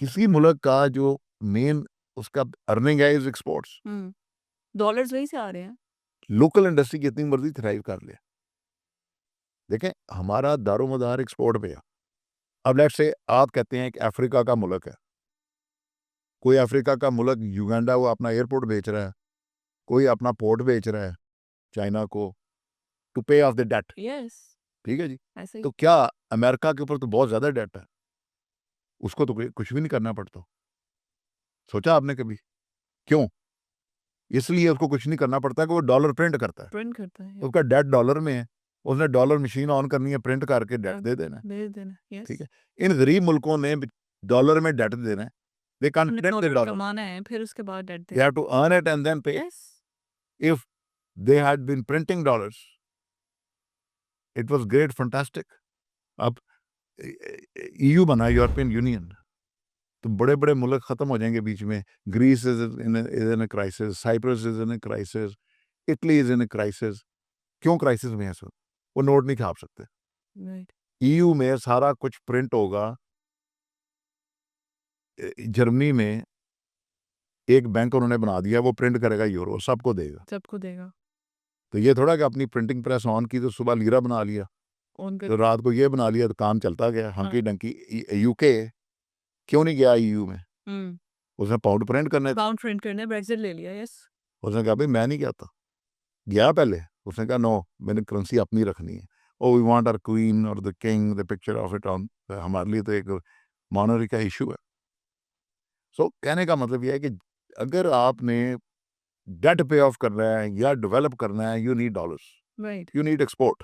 किसी मुल्क का जो मेन उसका अर्निंग है इज एक्सपोर्ट्स। डॉलर्स वहीं से आ रहे हैं। लोकल इंडस्ट्री कितनी मर्जी थ्राइव कर ले, देखें हमारा दारोमदार एक्सपोर्ट पे है। अब लेट्स से आप कहते हैं कि अफ्रीका का मुल्क है, कोई अफ्रीका का मुल्क युगांडा वो अपना एयरपोर्ट बेच रहा है, कोई अपना पोर्ट बेच रहा है चाइना को टू पे ऑफ द डेट। यस, ठीक है जी। ऐसे ही। तो क्या अमेरिका के ऊपर तो बहुत ज्यादा डेट है, उसको तो कुछ भी नहीं करना पड़ता। सोचा आपने कभी क्यों? इसलिए उसको कुछ नहीं करना पड़ता कि वो डॉलर प्रिंट करता है, प्रिंट करता है। उसका डेट डॉलर में है, उसने डॉलर मशीन ऑन करनी है, प्रिंट करके डेट दे देना है। भेज देना। यस, ठीक है। इन गरीब मुल्कों ने डॉलर में डेट देना है, दे कांट हमने प्रिंट द डॉलर डॉलर, कमाना है, फिर उसके बाद debt they have to earn it and then pay. Yes, if they had been printing dollars it was great fantastic. अब ईयू बना, यूरोपियन यूनियन, तो बड़े बड़े मुल्क खत्म हो जाएंगे बीच में। Greece is in crisis, Cyprus is in crisis, Italy is in crisis. क्यों क्राइसिस में है सर? वो नोट नहीं छाप सकते। राइट। ईयू में सारा कुछ प्रिंट होगा। जर्मनी में एक बैंक उन्होंने बना दिया, वो प्रिंट करेगा यूरो, सबको देगा। सबको देगा। तो ये थोड़ा कि अपनी प्रिंटिंग प्रेस ऑन की तो सुबह लीरा बना लिया, तो रात को ये बना लिया, तो काम चलता गया हंकी डंकी। यूके क्यों नहीं गया ईयू में? उसने पाउंड प्रिंट करने, पाउंड प्रिंट करने ब्रेक्सिट ले लिया। यस, उसने कहा भाई मैं नहीं गया था, गया पहले, उसने कहा नो मैंने करेंसी अपनी रखनी है। Oh we want our queen और the king the picture of it on, हमारे लिए तो एक मॉनरी का इशू है। सो कहने का मतलब यह है कि अगर आपने डेट पे ऑफ करना है या डेवलप करना है, you need dollars, right. You need export.